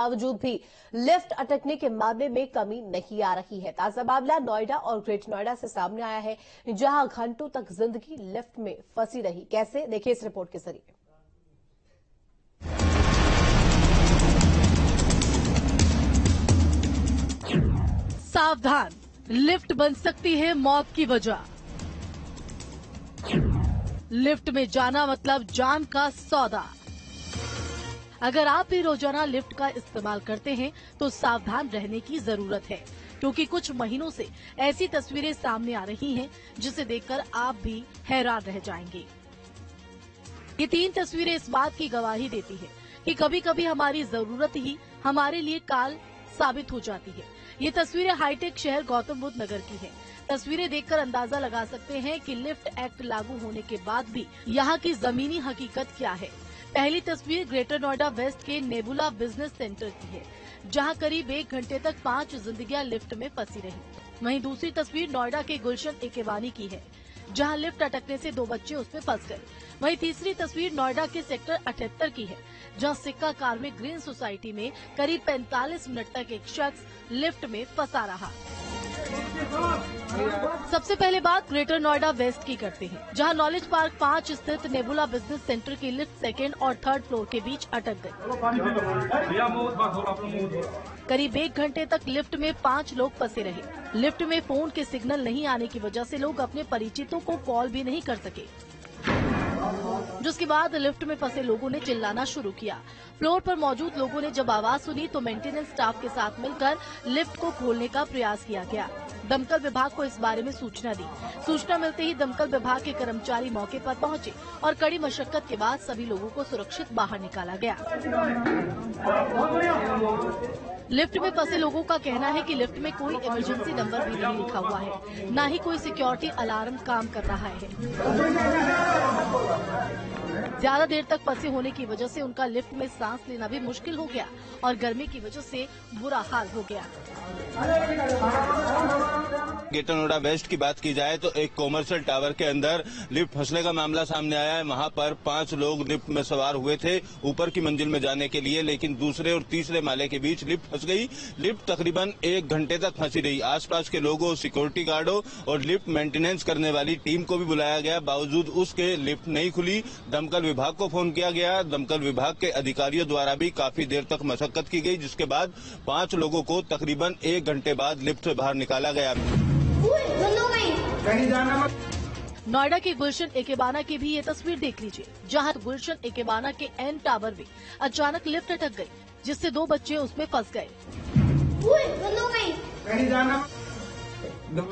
बावजूद भी लिफ्ट अटकने के मामले में कमी नहीं आ रही है। ताजा मामला नोएडा और ग्रेट नोएडा से सामने आया है, जहां घंटों तक जिंदगी लिफ्ट में फंसी रही। कैसे, देखिए इस रिपोर्ट के जरिए। सावधान, लिफ्ट बन सकती है मौत की वजह। लिफ्ट में जाना मतलब जान का सौदा। अगर आप भी रोजाना लिफ्ट का इस्तेमाल करते हैं तो सावधान रहने की जरूरत है, क्योंकि कुछ महीनों से ऐसी तस्वीरें सामने आ रही हैं जिसे देखकर आप भी हैरान रह जाएंगे। ये 3 तस्वीरें इस बात की गवाही देती है कि कभी कभी हमारी जरूरत ही हमारे लिए काल साबित हो जाती है। ये तस्वीरें हाईटेक शहर गौतम बुद्ध नगर की है। तस्वीरें देखकर अंदाजा लगा सकते हैं कि लिफ्ट एक्ट लागू होने के बाद भी यहाँ की जमीनी हकीकत क्या है। पहली तस्वीर ग्रेटर नोएडा वेस्ट के नेबुला बिजनेस सेंटर की है, जहां करीब 1 घंटे तक 5 जिंदगियां लिफ्ट में फंसी रही। वहीं दूसरी तस्वीर नोएडा के गुलशन एकेवानी की है, जहां लिफ्ट अटकने से 2 बच्चे उसमें फंस गए। वहीं तीसरी तस्वीर नोएडा के सेक्टर 78 की है, जहां सिक्का कार में ग्रीन सोसाइटी में करीब 45 मिनट तक एक शख्स लिफ्ट में फंसा रहा। सबसे पहले बात ग्रेटर नोएडा वेस्ट की करते हैं, जहां नॉलेज पार्क 5 स्थित नेबुला बिजनेस सेंटर की लिफ्ट 2nd और 3rd फ्लोर के बीच अटक गई। करीब 1 घंटे तक लिफ्ट में 5 लोग फंसे रहे। लिफ्ट में फोन के सिग्नल नहीं आने की वजह से लोग अपने परिचितों को कॉल भी नहीं कर सके, जिसके बाद लिफ्ट में फंसे लोगों ने चिल्लाना शुरू किया। फ्लोर पर मौजूद लोगों ने जब आवाज सुनी तो मेंटेनेंस स्टाफ के साथ मिलकर लिफ्ट को खोलने का प्रयास किया गया। दमकल विभाग को इस बारे में सूचना दी। सूचना मिलते ही दमकल विभाग के कर्मचारी मौके पर पहुंचे और कड़ी मशक्कत के बाद सभी लोगों को सुरक्षित बाहर निकाला गया। लिफ्ट में फंसे लोगों का कहना है कि लिफ्ट में कोई इमरजेंसी नंबर भी नहीं लिखा हुआ है, न ही कोई सिक्योरिटी अलार्म काम कर रहा है। ज्यादा देर तक फंसे होने की वजह से उनका लिफ्ट में सांस लेना भी मुश्किल हो गया और गर्मी की वजह से बुरा हाल हो गया। ग्रेटर नोएडा वेस्ट की बात की जाए तो एक कॉमर्शियल टावर के अंदर लिफ्ट फंसने का मामला सामने आया है। वहां पर 5 लोग लिफ्ट में सवार हुए थे ऊपर की मंजिल में जाने के लिए, लेकिन दूसरे और तीसरे माले के बीच लिफ्ट फंस गई। लिफ्ट तकरीबन 1 घंटे तक फंसी रही। आसपास के लोगों, सिक्योरिटी गार्डों और लिफ्ट मेंटेनेंस करने वाली टीम को भी बुलाया गया, बावजूद उसके लिफ्ट नहीं खुली। दमकल विभाग को फोन किया गया। दमकल विभाग के अधिकारियों द्वारा भी काफी देर तक मशक्कत की गई, जिसके बाद 5 लोगों को तकरीबन 1 घंटे बाद लिफ्ट से बाहर निकाला गया। नोएडा के गुलशन एकेबाना की भी ये तस्वीर देख लीजिए, जहां गुलशन एकेबाना के एन टावर में अचानक लिफ्ट अटक गई, जिससे 2 बच्चे उसमें फंस गए।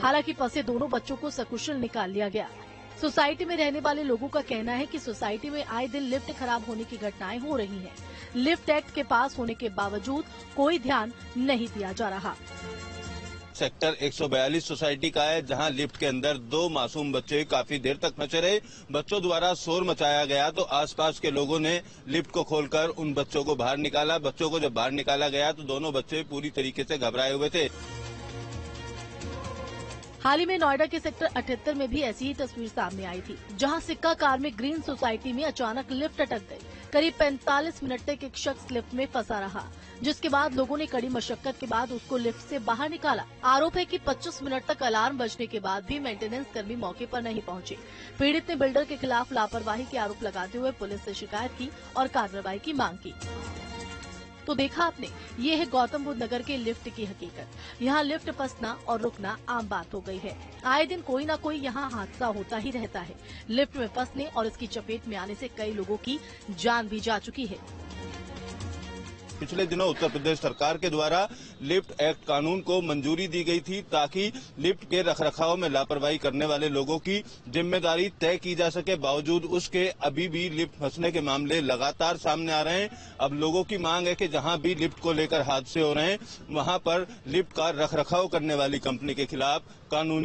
हालांकि फंसे दोनों बच्चों को सकुशल निकाल लिया गया। सोसाइटी में रहने वाले लोगों का कहना है कि सोसाइटी में आए दिन लिफ्ट खराब होने की घटनाएं हो रही हैं। लिफ्ट एक्ट के पास होने के बावजूद कोई ध्यान नहीं दिया जा रहा। सेक्टर 142 सोसाइटी का है, जहां लिफ्ट के अंदर 2 मासूम बच्चे काफी देर तक फंसे रहे। बच्चों द्वारा शोर मचाया गया तो आसपास के लोगों ने लिफ्ट को खोलकर उन बच्चों को बाहर निकाला। बच्चों को जब बाहर निकाला गया तो दोनों बच्चे पूरी तरीके से घबराए हुए थे। हाल ही में नोएडा के सेक्टर 78 में भी ऐसी ही तस्वीर सामने आई थी, जहां सिक्का कार में ग्रीन सोसाइटी में अचानक लिफ्ट अटक गई। करीब 45 मिनट तक एक शख्स लिफ्ट में फंसा रहा, जिसके बाद लोगों ने कड़ी मशक्कत के बाद उसको लिफ्ट से बाहर निकाला। आरोप है कि 25 मिनट तक अलार्म बजने के बाद भी मेंटेनेंस कर्मी मौके पर नहीं पहुंचे। पीड़ित ने बिल्डर के खिलाफ लापरवाही के आरोप लगाते हुए पुलिस से शिकायत की और कार्रवाई की मांग की। तो देखा आपने, ये है गौतम बुद्ध नगर के लिफ्ट की हकीकत। यहाँ लिफ्ट फंसना और रुकना आम बात हो गई है। आए दिन कोई ना कोई यहाँ हादसा होता ही रहता है। लिफ्ट में फंसने और इसकी चपेट में आने से कई लोगों की जान भी जा चुकी है। पिछले दिनों उत्तर प्रदेश सरकार के द्वारा लिफ्ट एक्ट कानून को मंजूरी दी गई थी, ताकि लिफ्ट के रखरखाव में लापरवाही करने वाले लोगों की जिम्मेदारी तय की जा सके। बावजूद उसके अभी भी लिफ्ट फंसने के मामले लगातार सामने आ रहे हैं। अब लोगों की मांग है कि जहां भी लिफ्ट को लेकर हादसे हो रहे हैं, वहां पर लिफ्ट का रखरखाव करने वाली कंपनी के खिलाफ कानूनी